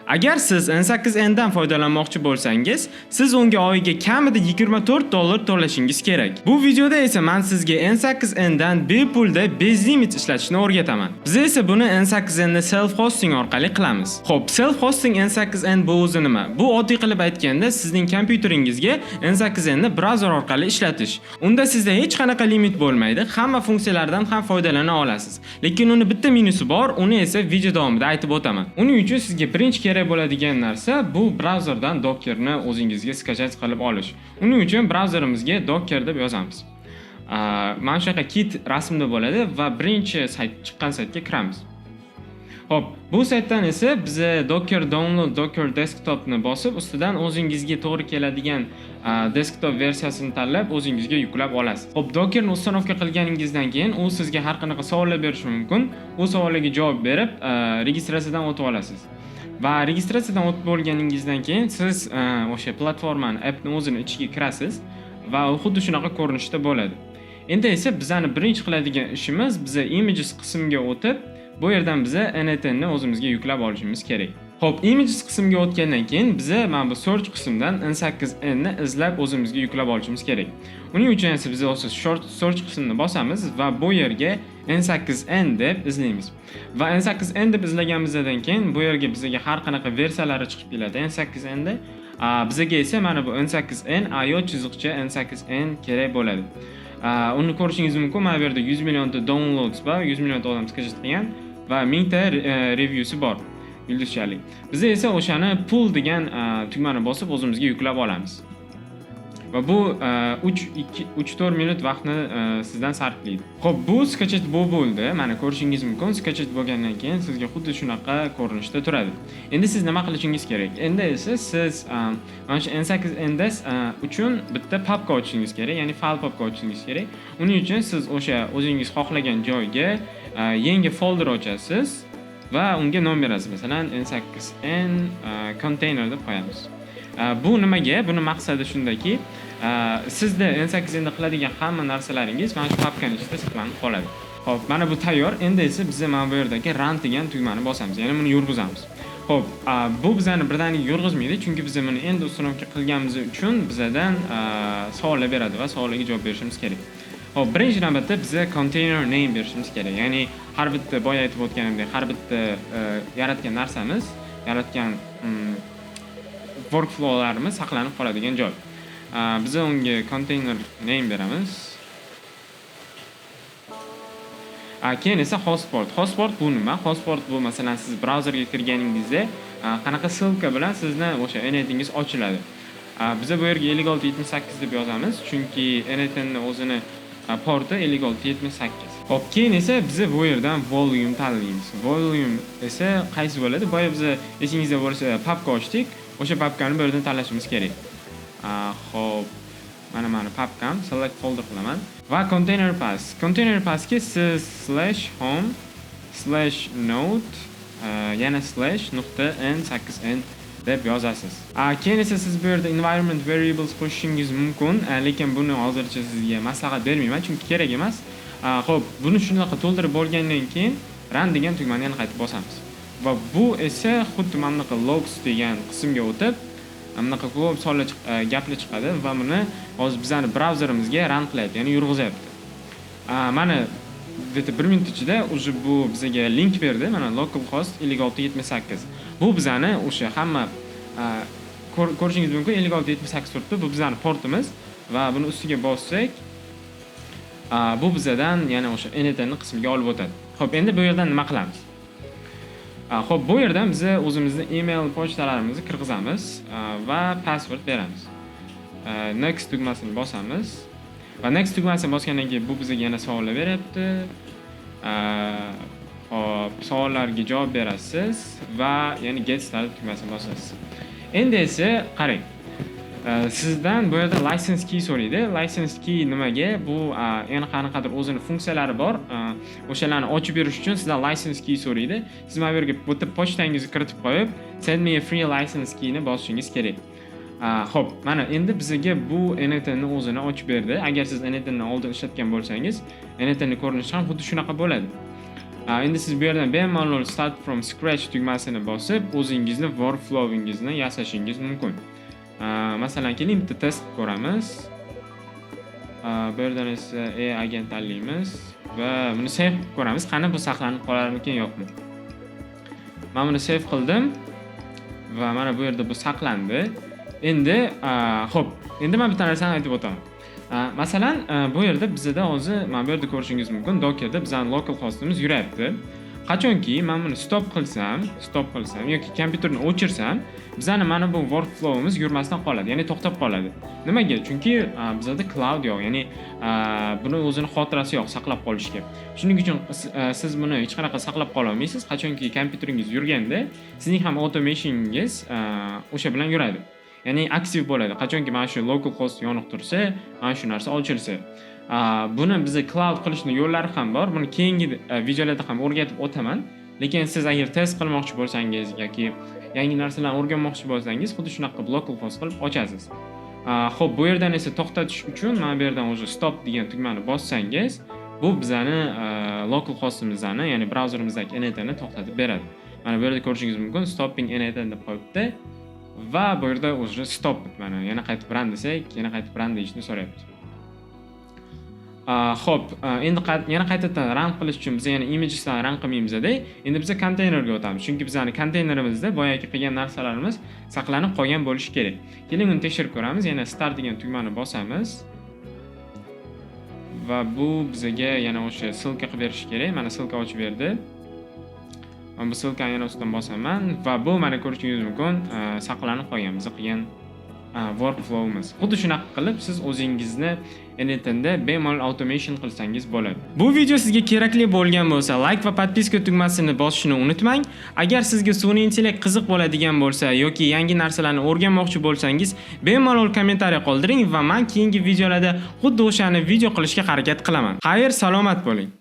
Agar siz N8N dan foydalanmoqchi bo'lsangiz, siz unga oyiga kamida $24 to'lashingiz kerak. Bu videoda esa men sizga N8N dan bepulda bez limit ishlatishni o'rgataman. Biz esa buni N8N ni self hosting orqali qilamiz. Xo'p, self hosting N8N bu o'zi nima? Bu oddiy qilib aytganda sizning kompyuteringizga N8N ni brauzer orqali ishlatish. Unda sizda hech qanaqa limit bo'lmaydi, hamma funksiyalardan ham foydalana olasiz. Lekin uni bitta minusi bor, uni esa video davomida aytib o'taman. Uning uchun sizga birinchi kerak bo'ladigan narsa bu brauzerdan Dockerni o'zingizga skachat qilib olish. Uning uchun brauzerimizga Docker deb yozamiz. Mana shunaqa kit rasmda bo'ladi va birinchi chiqqan saytga kiramiz. Xo'p, bu saytdan esa biz Docker download Docker desktopni bosib, ustidan o'zingizga to'g'ri keladigan desktop versiyasini tanlab, o'zingizga yuklab olasiz. Xo'p, Dockerni ustanovka qilganingizdan keyin u sizga har qanaqa savollar berishi mumkin. U savollarga javob berib, registratsiyadan o'tib olasiz. Va registratsiyadan o'tib bo'lganingizdan keyin siz o'sha platformani, appni o'zini ichiga kirasiz va u xuddi shunaqa ko'rinishda bo'ladi. Endi esa bizani birinchi qiladigan ishimiz biz images qismiga o'tib, bu yerdan biz NetN ni o'zimizga yuklab olishimiz kerak. Xo'p, images qismiga o'tgandan keyin biz mana bu search qismidan N8N ni izlab o'zimizga yuklab olishimiz kerak. Uning uchun esa biz o'sha search qismini bosamiz va bu yerga N8N deb izlaymiz. Va N8N deb izlaganimizdan keyin bu yerga bizga har qanaqa versiyalari chiqib keladi N8N da. Bizga esa mana bu N8N N8N kerak bo'ladi. Uni ko'rishingiz mumkin. Mana bu yerda 100 millionta downloads bor, 100 millionta odam skachat qilgan va 1000 ta reviewsi bor. Yulduzchalik. Biz esa o'shani pull degan tugmani bosib o'zimizga yuklab olamiz. Va bu 3-4 minut vaqtni sizdan sarflaydi. Xo'p, bu skachat bo'ldi. Mana ko'rishingiz mumkin. Skachat bo'lgandan keyin sizga xuddi shunaqa ko'rinishda turadi. Endi siz nima qilishingiz kerak? Endi esa siz mana shu N8N uchun bitta papka ochishingiz kerak, ya'ni file papka ochishingiz kerak. Uning uchun siz o'sha o'zingiz xohlagan joyga yangi folder ochasiz va unga nom berasiz. Masalan, N8N container deb qo'yamiz. Bu nimaga? Buni maqsadi shundaki, sizda N8N da qiladigan hamma narsalaringiz mana shu papkaning ichida saqlanib qoladi. Xo'p, mana bu tayyor. Endi esa biz mana bu yerdagi run degan tugmani bosamiz. Ya'ni buni yurg'izamiz. Xo'p, bu bizani birdaniga yurg'izmaydi, chunki biz buni endi ustanovka qilganimiz uchun bizdan savollar beradi va savollarga javob berishimiz kerak. Xo'p, birinchi navbatda bizga container name berishimiz kerak. Ya'ni har bitta boya aytib o'tganimdek, har bitta yaratgan narsamiz, yaratgan workflowlarimiz saqlanib qoladigan joy. Biz unga container name beramiz. Keyin esa hostport. Hostport bu nima? Hostport bu masalan siz brauzerga kirganingizda qanaqa silka bilan sizni o'sha NetNingiz ochiladi. Biz bu yerga 5678 deb yozamiz, chunki NetNni o'zini porti 5678. Xo'p, keyin esa biz bu yerdan volume tanlaymiz. Volume esa qaysi bo'ladi? Boya biz esingizda bo'lsa papka ochdik. O'sha papkani bu yerdan tanlashimiz kerak. Xo'p, mana papkam select folder qilaman va container path. Container pathga siz /home/node yana /n8n deb yozasiz. Keyin esa siz bu yerda environment variables qo'shishingiz mumkin, lekin buni hozircha sizga maslahat bermayman, chunki kerak emas. Xo'p, buni shunaqa to'ldirib bo'lgandan keyin run degan tugmani yana qaytib bosamiz. Va bu esa xuddi mana bunaqa logs degan qismga o'tib, mana bunaqa ko'p sonli gaplar chiqadi va buni hozir bizning brauzerimizga run qilyapti, ya'ni yurg'izyapti. Mana 1 minut ichida уже bu bizga link berdi, mana localhost 5678. Bu bizani o'sha hamma ko'rishingiz mumkin 5678 turibdi. Bu bizning portimiz va buni ustiga bossak, bu bizdan yana o'sha NetN qismiga olib o'tadi. Xo'p, endi bu yerdan nima qilamiz? Xo'p, bu yerdan biz o'zimizning email pochtalarimizni kirgizamiz va password beramiz. Next tugmasini bosamiz. Va next tugmasini bosgandan keyin bu bizga yana savollar beryapti. Xo'p, savollarga javob berasiz va yana get started tugmasini bosasiz. Endi esa qarang. Sizdan bu yerda license key so'raydi. License key nimaga? Bu yana qanaqadir o'zining funksiyalari bor. O'shalarni ochib berish uchun sizdan license key so'raydi. Siz mana bu yerga bitta pochtangizni kiritib qo'yib, send me a free license key ni bosishingiz kerak. Xo'p, mana endi bizga bu NetN ni o'zini ochib berdi. Agar siz NetN ni oldin ishlatgan bo'lsangiz, NetN ni ko'rinishi ham xuddi shunaqa bo'ladi. Endi siz bu yerdan bemalol start from scratch tugmasini bosib, o'zingizni workflowingizni yasashingiz mumkin. Masalan, keling bitta test ko'ramiz. Bu yerdan esa agent tanlaymiz va buni save qilib ko'ramiz. Qani bu saqlanib qolarmikan yo'qmi? Men buni save qildim va mana bu yerda bu saqlandi. Endi xo'p, endi men bitta narsani aytib o'taman. Masalan, bu yerda bizda hozir mana bu yerda ko'rishingiz mumkin, Dockerda bizning local hostimiz yurayapti. Qachonki men buni stop qilsam yoki kompyuterni o'chirsam, bizning mana bu workflowimiz yurmasdan qoladi, ya'ni to'xtab qoladi. Nimaga? Chunki bizda cloud yo'q, ya'ni buni o'zini xotirasi yo'q saqlab qolishga. Shuning uchun siz buni hech qanaqa saqlab qola olmaysiz. Qachonki kompyuteringiz yurganda, sizning ham automationingiz o'sha bilan yuradi. Ya'ni aktiv bo'ladi. Qachonki mana shu local host yoniq tursa, mana shu narsa ochilsa. Buni biz cloud qilishning yo'llari ham bor. Buni keyingi videolarda ham o'rgatib o'taman. Lekin siz agar test qilmoqchi bo'lsangiz yoki yangi narsalarni o'rganmoqchi bo'lsangiz, xuddi shunaqa local host qilib ochasiz. Xo'p, bu yerdan esa to'xtatish uchun mana bu yerdan o'zi stop degan tugmani bossangiz, bu bizani local hostimizni, ya'ni brauzerimizdagi NetN'ni to'xtatib beradi. Mana bu yerda ko'rishingiz mumkin, stopping NetN deb qo'yibdi. Va bu yerda o'zi stop mana yana qaytib run desak, yana qaytib run deyishni so'rayapti. Xo'p, endi yana qaytadan run qilish uchun biz yana imagesdan run qilmaymiz-da. Endi biz konteynerga o'tamiz. Chunki bizning konteynerimizda boyagi qilgan narsalarimiz saqlanib qolgan bo'lishi kerak. Keling uni tekshirib ko'ramiz. Yana start degan tugmani bosamiz. Va bu bizga yana o'sha silka qilib berish kerak. Mana silka ochib berdi. Men bu silkani yana ustidan bosaman va bu mana ko'rishingiz mumkin, saqlanib qolgan biz qilgan workflowimiz. Xuddi shunaqa qilib siz o'zingizni NetN'da bemalol automation qilsangiz bo'ladi. Bu video sizga kerakli bo'lgan bo'lsa, like va podpiska tugmasini bosishni unutmang. Agar sizga sun'iy intellekt qiziq bo'ladigan bo'lsa yoki yangi narsalarni o'rganmoqchi bo'lsangiz, bemalol kommentariy qoldiring va men keyingi videolarda xuddi o'shani video qilishga harakat qilaman. Xayr, salomat bo'ling.